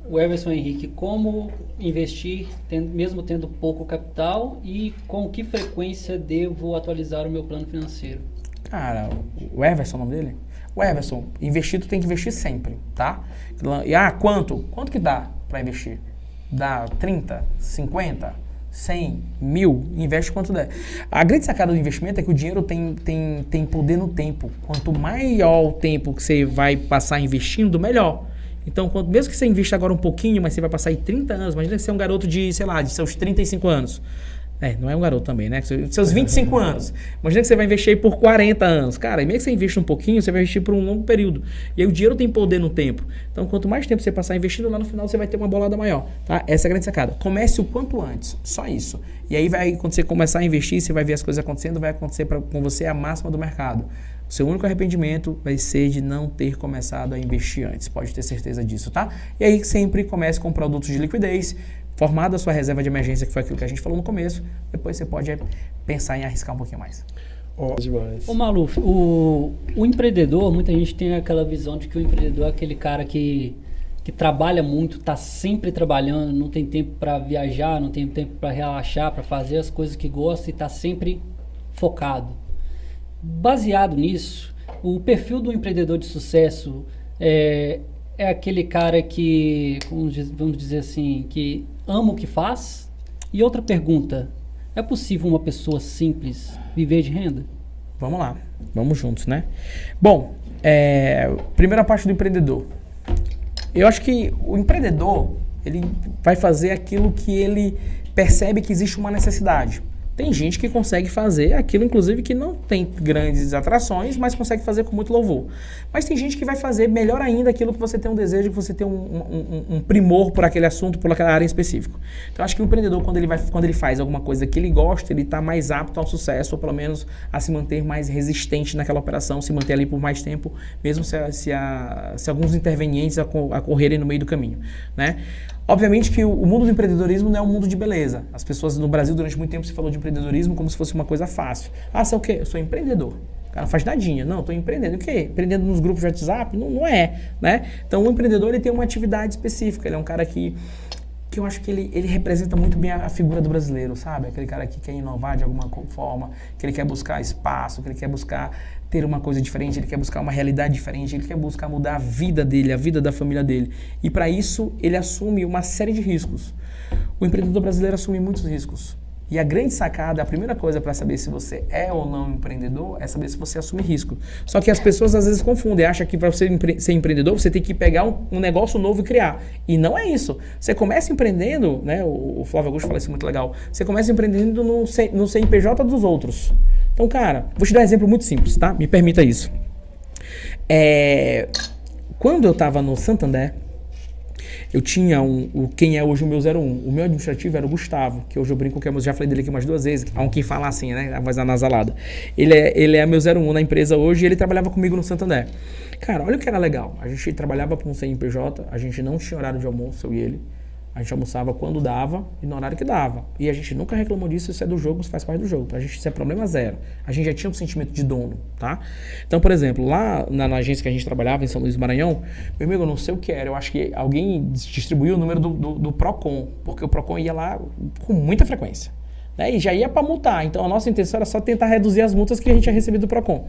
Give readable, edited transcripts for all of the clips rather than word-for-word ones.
O Everson Henrique, como investir mesmo tendo pouco capital e com que frequência devo atualizar o meu plano financeiro? Cara, o Everson, o nome dele? O Everson, investir tu tem que investir sempre, tá? E quanto? Quanto que dá para investir? Dá 30, 50, 100, 1000? Investe quanto der. A grande sacada do investimento é que o dinheiro tem poder no tempo. Quanto maior o tempo que você vai passar investindo, melhor. Então, mesmo que você invista agora um pouquinho, mas você vai passar aí 30 anos, imagina que você é um garoto de, sei lá, de seus 35 anos. Não é um garoto também, né? Seus 25 anos. Imagina que você vai investir aí por 40 anos. Cara, e mesmo que você investe um pouquinho, você vai investir por um longo período. E aí o dinheiro tem poder no tempo. Então, quanto mais tempo você passar investindo, lá no final você vai ter uma bolada maior, tá? Essa é a grande sacada. Comece o quanto antes. Só isso. E aí, quando você começar a investir, você vai ver as coisas acontecendo, vai acontecer com você a máxima do mercado. O seu único arrependimento vai ser de não ter começado a investir antes. Pode ter certeza disso, tá? E aí sempre comece com produtos de liquidez, formada a sua reserva de emergência, que foi aquilo que a gente falou no começo, depois você pode pensar em arriscar um pouquinho mais. Demais. Ô Maluf, o empreendedor, muita gente tem aquela visão de que o empreendedor é aquele cara que trabalha muito, está sempre trabalhando, não tem tempo para viajar, não tem tempo para relaxar, para fazer as coisas que gosta e está sempre focado. Baseado nisso, o perfil do empreendedor de sucesso é aquele cara que, vamos dizer assim, que ama o que faz? E outra pergunta, é possível uma pessoa simples viver de renda? Vamos lá, vamos juntos, né? Bom, primeira parte do empreendedor. Eu acho que o empreendedor, ele vai fazer aquilo que ele percebe que existe uma necessidade. Tem gente que consegue fazer aquilo, inclusive, que não tem grandes atrações, mas consegue fazer com muito louvor. Mas tem gente que vai fazer melhor ainda aquilo que você tem um desejo, que você tem um primor por aquele assunto, por aquela área em específico. Então, acho que o empreendedor, quando ele faz alguma coisa que ele gosta, ele está mais apto ao sucesso, ou pelo menos a se manter mais resistente naquela operação, se manter ali por mais tempo, mesmo se alguns intervenientes ocorrerem no meio do caminho, né? Obviamente que o mundo do empreendedorismo não é um mundo de beleza. As pessoas no Brasil, durante muito tempo, se falou de empreendedorismo como se fosse uma coisa fácil. Você é o quê? Eu sou empreendedor. O cara faz nadinha. Não, estou empreendendo. O quê? Empreendendo nos grupos de WhatsApp? Não é, né? Então, o empreendedor, ele tem uma atividade específica. Ele é um cara que eu acho que ele representa muito bem a figura do brasileiro, sabe? Aquele cara que quer inovar de alguma forma, que ele quer buscar espaço, que ele quer buscar ter uma coisa diferente, ele quer buscar uma realidade diferente, ele quer buscar mudar a vida dele, a vida da família dele. E para isso, ele assume uma série de riscos. O empreendedor brasileiro assume muitos riscos. E a grande sacada, a primeira coisa para saber se você é ou não empreendedor é saber se você assume risco. Só que as pessoas às vezes confundem, acham que para você ser empreendedor você tem que pegar um negócio novo e criar. E não é isso. Você começa empreendendo, né? O Flávio Augusto fala isso muito legal. Você começa empreendendo no CNPJ dos outros. Então, cara, vou te dar um exemplo muito simples, tá? Me permita isso. Quando eu estava no Santander, eu tinha quem é hoje o meu 01. O meu administrativo era o Gustavo, que hoje eu brinco que eu já falei dele aqui umas 2 vezes. Há quem fala assim, né? A voz anasalada. Ele é meu 01 na empresa hoje e ele trabalhava comigo no Santander. Cara, olha o que era legal. A gente trabalhava com um CNPJ, a gente não tinha horário de almoço, eu e ele. A gente almoçava quando dava e no horário que dava. E a gente nunca reclamou disso, isso é do jogo, isso faz parte do jogo. Pra gente isso é problema zero. A gente já tinha um sentimento de dono, tá? Então, por exemplo, lá na agência que a gente trabalhava, em São Luís do Maranhão, meu amigo, eu não sei o que era, eu acho que alguém distribuiu o número do Procon, porque o Procon ia lá com muita frequência. Né? E já ia para multar. Então, a nossa intenção era só tentar reduzir as multas que a gente tinha recebido do Procon.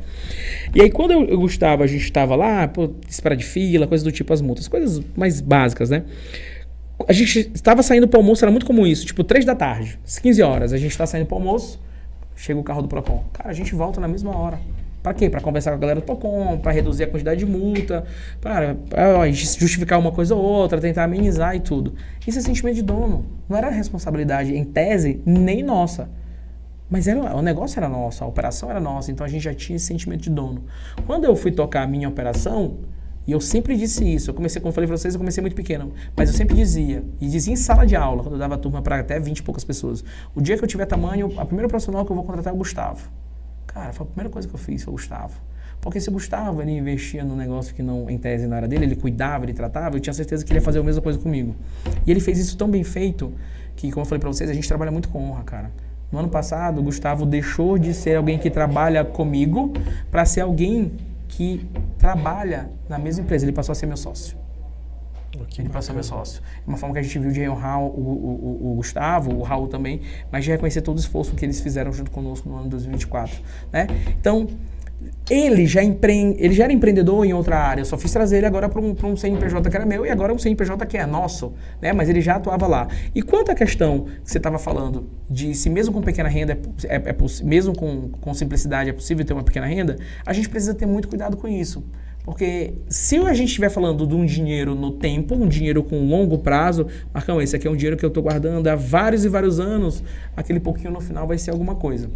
E aí, quando eu Gustavo, a gente estava lá, espera de fila, coisas do tipo as multas, coisas mais básicas, né? A gente estava saindo para o almoço, era muito comum isso, tipo 3 da tarde, às 15 horas, a gente está saindo para o almoço, chega o carro do Procon. Cara, a gente volta na mesma hora. Para quê? Para conversar com a galera do Procon, para reduzir a quantidade de multa, para justificar uma coisa ou outra, tentar amenizar e tudo. Isso é sentimento de dono, não era responsabilidade, em tese, nem nossa. Mas o negócio era nosso, a operação era nossa, então a gente já tinha esse sentimento de dono. Quando eu fui tocar a minha operação, e eu sempre disse isso, como eu falei para vocês, eu comecei muito pequeno, mas eu sempre dizia, e dizia em sala de aula, quando eu dava turma para até 20 e poucas pessoas, o dia que eu tiver tamanho, a primeira profissional que eu vou contratar é o Gustavo. Cara, foi a primeira coisa que eu fiz, foi o Gustavo. Porque se o Gustavo, ele investia num negócio que não, em tese não era dele, ele cuidava, ele tratava, eu tinha certeza que ele ia fazer a mesma coisa comigo. E ele fez isso tão bem feito, que como eu falei para vocês, a gente trabalha muito com honra, cara. No ano passado, o Gustavo deixou de ser alguém que trabalha comigo para ser alguém que trabalha na mesma empresa, ele passou a ser meu sócio. Ele passa a ser meu sócio. É uma forma que a gente viu de honrar o Gustavo, o Raul também, mas de reconhecer todo o esforço que eles fizeram junto conosco no ano de 2024. Né? Então, ele já era empreendedor em outra área, eu só fiz trazer ele agora para um CNPJ que era meu e agora é um CNPJ que é nosso, né? Mas ele já atuava lá. E quanto à questão que você estava falando de se mesmo com pequena renda, mesmo com simplicidade é possível ter uma pequena renda, a gente precisa ter muito cuidado com isso. Porque se a gente estiver falando de um dinheiro no tempo, um dinheiro com longo prazo, Marcão, esse aqui é um dinheiro que eu estou guardando há vários e vários anos, aquele pouquinho no final vai ser alguma coisa.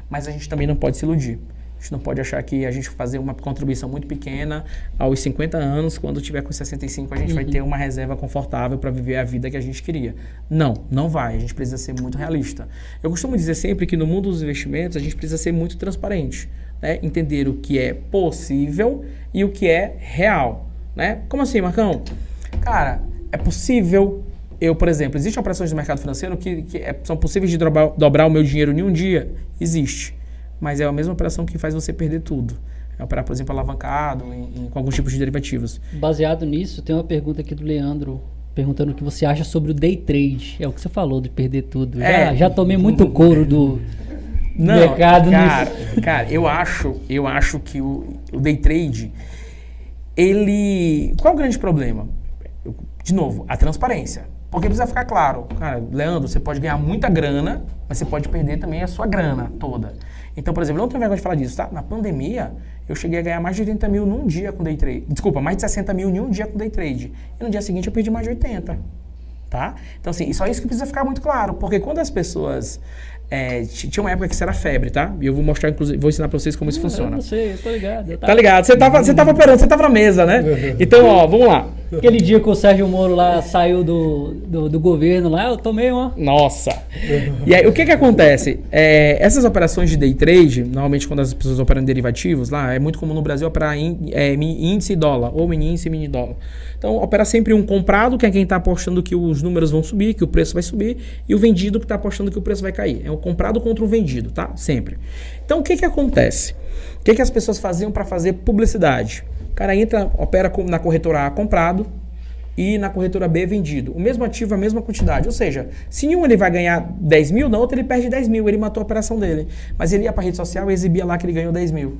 Mas a gente também não pode se iludir. A gente não pode achar que a gente fazer uma contribuição muito pequena aos 50 anos, quando tiver com 65, a gente vai ter uma reserva confortável para viver a vida que a gente queria. Não, não vai. A gente precisa ser muito realista. Eu costumo dizer sempre que no mundo dos investimentos, a gente precisa ser muito transparente. Né? Entender o que é possível e o que é real. Né? Como assim, Marcão? Cara, é possível... por exemplo, existem operações do mercado financeiro que são possíveis de dobrar o meu dinheiro em um dia? Existe. Mas é a mesma operação que faz você perder tudo. É operar, por exemplo, alavancado com alguns tipos de derivativos. Baseado nisso, tem uma pergunta aqui do Leandro, perguntando o que você acha sobre o day trade. É o que você falou de perder tudo. Já tomei muito couro do mercado nisso. Cara, eu acho que o day trade, ele... Qual é o grande problema? De novo, a transparência. Porque precisa ficar claro. Cara, Leandro, você pode ganhar muita grana, mas você pode perder também a sua grana toda. Então, por exemplo, eu não tenho vergonha de falar disso, tá? Na pandemia, eu cheguei a ganhar mais de 80 mil num dia com day trade. Desculpa, mais de 60 mil em um dia com day trade. E no dia seguinte eu perdi mais de 80. Tá? Então, assim, só isso que precisa ficar muito claro. Porque quando as pessoas... tinha uma época que isso era febre, tá? E eu vou mostrar, inclusive, vou ensinar pra vocês como isso funciona. Eu não sei, eu tô ligado. Tá ligado? Você tava operando, você tava na mesa, né? Então, ó, vamos lá. Aquele dia que o Sérgio Moro lá saiu do governo lá, eu tomei uma... Nossa! E aí, o que acontece? Essas operações de day trade, normalmente quando as pessoas operam em derivativos, lá, é muito comum no Brasil operar índice e dólar, ou mini índice e mini dólar. Então, opera sempre um comprado, que é quem está apostando que os números vão subir, que o preço vai subir, e o vendido que está apostando que o preço vai cair. É um comprado contra um vendido, tá? Sempre. Então, o que acontece? O que as pessoas faziam para fazer publicidade? O cara entra, opera na corretora A comprado e na corretora B vendido. O mesmo ativo, a mesma quantidade. Ou seja, se em um ele vai ganhar 10 mil, na outra ele perde 10 mil. Ele matou a operação dele. Mas ele ia para a rede social e exibia lá que ele ganhou 10 mil.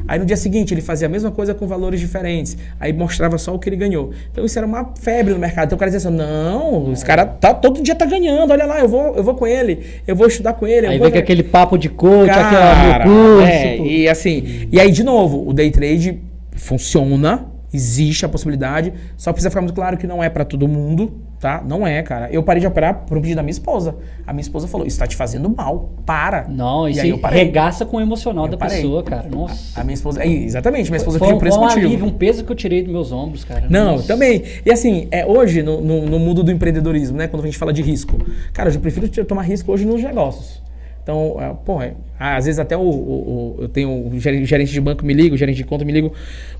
Aí no dia seguinte ele fazia a mesma coisa com valores diferentes. Aí mostrava só o que ele ganhou. Então isso era uma febre no mercado. Então o cara dizia assim, não, esse cara todo dia tá ganhando. Olha lá, eu vou com ele. Eu vou estudar com ele. Aí vem com aquele papo de coach, cara, curso. E assim, e aí de novo, o day trade funciona, existe a possibilidade, só precisa ficar muito claro que não é pra todo mundo, tá? Não é, cara. Eu parei de operar por um pedido da minha esposa. A minha esposa falou, isso tá te fazendo mal, para. Não, isso aí regaça com o emocional da pessoa, cara. Nossa. A minha esposa, exatamente, minha esposa queria por esse motivo. Alívio, um peso que eu tirei dos meus ombros, cara. Não, nossa. Também. E assim, hoje, no mundo do empreendedorismo, né, quando a gente fala de risco, cara, eu prefiro tomar risco hoje nos negócios. Então, às vezes até eu tenho o gerente de banco me liga, o gerente de conta me liga,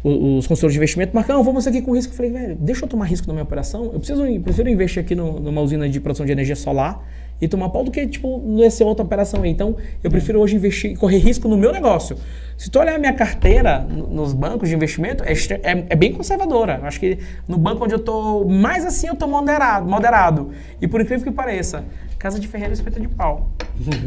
os consultores de investimento, Marcão, vamos aqui com risco. Eu falei, velho, deixa eu tomar risco na minha operação. Eu prefiro investir aqui numa usina de produção de energia solar e tomar pau do que, tipo, nessa outra operação aí. Então, eu prefiro hoje investir e correr risco no meu negócio. Se tu olhar a minha carteira nos bancos de investimento, é bem conservadora. Eu acho que no banco onde eu tô mais assim, eu tô moderado. E por incrível que pareça, casa de ferreiro espeta de pau.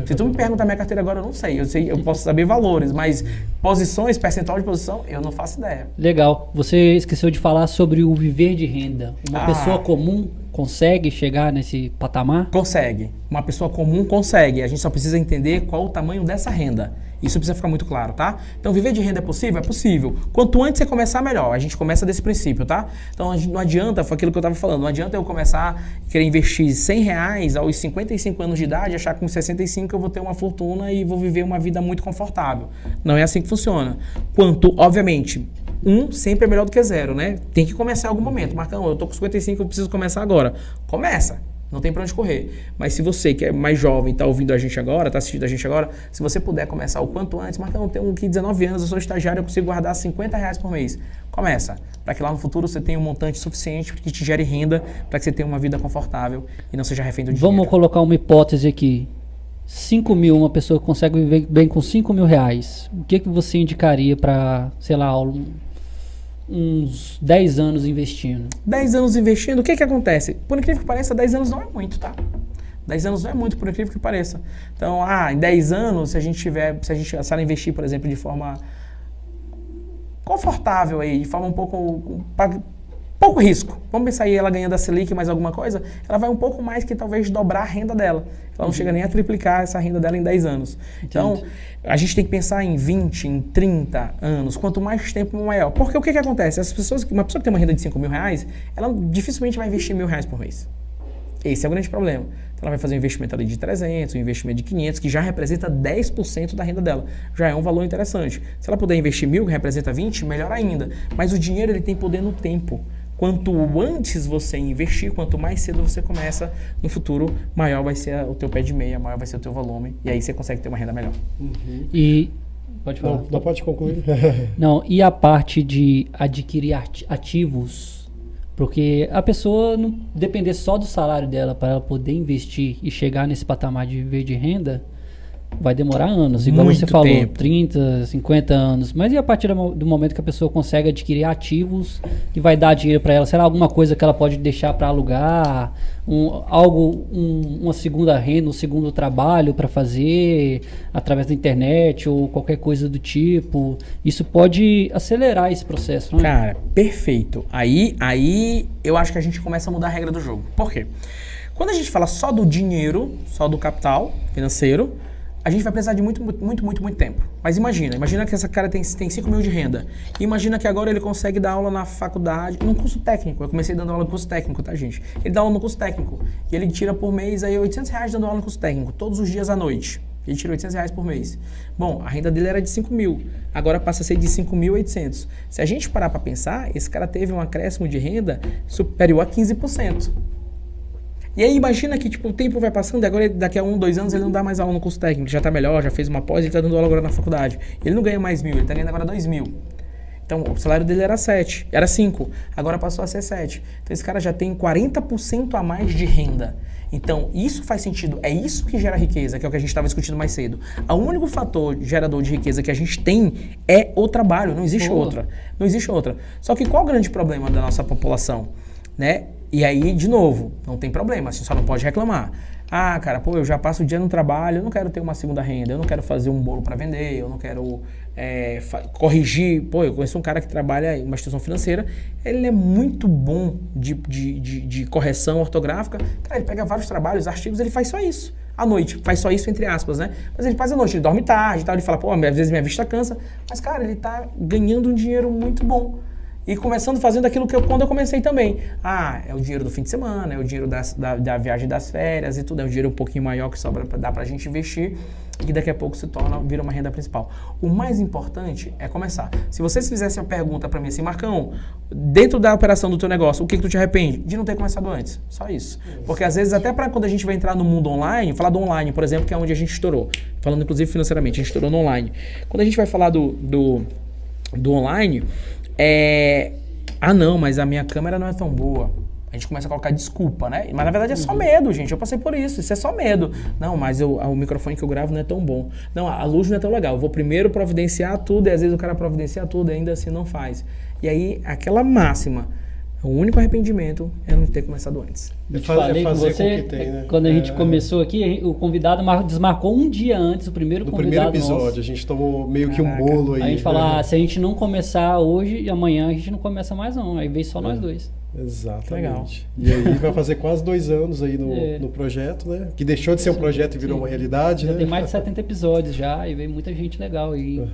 Se tu me perguntar a minha carteira agora, eu não sei. Eu posso saber valores, mas posições, percentual de posição, eu não faço ideia. Legal. Você esqueceu de falar sobre o viver de renda. Uma pessoa comum consegue chegar nesse patamar? Consegue. Uma pessoa comum consegue. A gente só precisa entender qual o tamanho dessa renda. Isso precisa ficar muito claro, tá? Então, viver de renda é possível? É possível. Quanto antes você começar, melhor. A gente começa desse princípio, tá? Então, não adianta, foi aquilo que eu estava falando, não adianta eu começar a querer investir R$100 aos 55 anos de idade, achar que com 65 eu vou ter uma fortuna e vou viver uma vida muito confortável. Não é assim que funciona. Obviamente, sempre é melhor do que 0, né? Tem que começar em algum momento. Marcão, eu tô com 55, eu preciso começar agora. Começa. Não tem pra onde correr. Mas se você que é mais jovem, tá ouvindo a gente agora, tá assistindo a gente agora, se você puder começar o quanto antes, Marcão, eu tenho 19 anos, eu sou estagiário, eu consigo guardar R$50 por mês. Começa. Para que lá no futuro você tenha um montante suficiente que te gere renda, para que você tenha uma vida confortável e não seja refém do dinheiro. Vamos colocar uma hipótese aqui. 5 mil, uma pessoa consegue viver bem com R$5 mil. O que você indicaria para, sei lá, uns 10 anos investindo. 10 anos investindo, o que acontece? Por incrível que pareça, 10 anos não é muito, tá? 10 anos não é muito, por incrível que pareça. Então, em 10 anos, se a gente investir, por exemplo, de forma confortável aí, de forma um pouco risco. Vamos pensar aí ela ganhando a Selic mais alguma coisa, ela vai um pouco mais que talvez dobrar a renda dela. Ela não chega nem a triplicar essa renda dela em 10 anos. Então, a gente tem que pensar em 20, em 30 anos. Quanto mais tempo, maior. Porque o que acontece? Uma pessoa que tem uma renda de 5 mil reais, ela dificilmente vai investir R$1.000 por mês. Esse é o grande problema. Então, ela vai fazer um investimento ali de 300, um investimento de 500, que já representa 10% da renda dela. Já é um valor interessante. Se ela puder investir 1.000, que representa 20, melhor ainda. Mas o dinheiro ele tem poder no tempo. Quanto antes você investir, quanto mais cedo você começa, no futuro, maior vai ser o teu pé de meia, maior vai ser o teu volume. E aí você consegue ter uma renda melhor. E... Pode falar. Não pode concluir. Não, e a parte de adquirir ativos... Porque a pessoa não depender só do salário dela para ela poder investir e chegar nesse patamar de viver de renda, vai demorar anos. Igual Muito você falou, tempo. 30, 50 anos. Mas e a partir do momento que a pessoa consegue adquirir ativos e vai dar dinheiro para ela? Será alguma coisa que ela pode deixar para alugar? Uma segunda renda, um segundo trabalho para fazer através da internet ou qualquer coisa do tipo? Isso pode acelerar esse processo, não é? Cara, perfeito. Aí eu acho que a gente começa a mudar a regra do jogo. Por quê? Quando a gente fala só do dinheiro, só do capital financeiro, a gente vai precisar de muito tempo. Mas imagina que essa cara tem 5 mil de renda. E imagina que agora ele consegue dar aula na faculdade, num curso técnico. Eu comecei dando aula no curso técnico, tá, gente? Ele dá aula no curso técnico. E ele tira por mês aí R$800 dando aula no curso técnico, todos os dias à noite. Ele tira R$800 por mês. Bom, a renda dele era de 5 mil. Agora passa a ser de 5.800. Se a gente parar para pensar, esse cara teve um acréscimo de renda superior a 15%. E aí imagina que o tempo vai passando e agora daqui a 1, 2 anos ele não dá mais aula no curso técnico, já está melhor, já fez uma pós, ele está dando aula agora na faculdade. Ele não ganha mais 1.000, ele está ganhando agora 2.000. Então o salário dele era 5, agora passou a ser 7. Então esse cara já tem 40% a mais de renda. Então isso faz sentido, é isso que gera riqueza, que é o que a gente estava discutindo mais cedo. O único fator gerador de riqueza que a gente tem é o trabalho, não existe outra. Não existe outra. Só que qual o grande problema da nossa população, né? E aí, de novo, não tem problema, você só não pode reclamar. Cara, eu já passo o dia no trabalho, eu não quero ter uma segunda renda, eu não quero fazer um bolo para vender, eu não quero corrigir. Eu conheço um cara que trabalha em uma instituição financeira, ele é muito bom de correção ortográfica. Cara, ele pega vários trabalhos, artigos, ele faz só isso. À noite, faz só isso entre aspas, né? Mas ele faz à noite, ele dorme tarde e tal, ele fala, às vezes minha vista cansa, mas cara, ele tá ganhando um dinheiro muito bom. E começando fazendo aquilo que quando eu comecei também. É o dinheiro do fim de semana, é o dinheiro da viagem das férias e tudo. É um dinheiro um pouquinho maior que sobra dá pra gente investir e daqui a pouco vira uma renda principal. O mais importante é começar. Se vocês fizessem uma pergunta pra mim assim, Marcão, dentro da operação do teu negócio, o que tu te arrepende? De não ter começado antes. Só isso. Porque às vezes até quando a gente vai entrar no mundo online, falar do online, por exemplo, que é onde a gente estourou. Falando inclusive financeiramente, a gente estourou no online. Quando a gente vai falar do online... não, mas a minha câmera não é tão boa. A gente começa a colocar desculpa, né? Mas na verdade é só medo, gente. Eu passei por isso é só medo. Não, mas o microfone que eu gravo não é tão bom. Não, a luz não é tão legal. Eu vou primeiro providenciar tudo e às vezes o cara providencia tudo e ainda assim não faz. E aí, aquela máxima, o único arrependimento é não ter começado antes. Eu falei com você, quando a gente começou aqui, o convidado desmarcou um dia antes, o primeiro convidado episódio, nosso. A gente tomou meio que um bolo aí. A gente falou, se a gente não começar hoje e amanhã, a gente não começa mais não. Aí veio só nós dois. Exatamente. Legal. E aí vai fazer quase 2 anos aí no projeto, né? Que deixou de ser um projeto e virou uma realidade, já né? tem mais de 70 episódios já, e veio muita gente legal aí.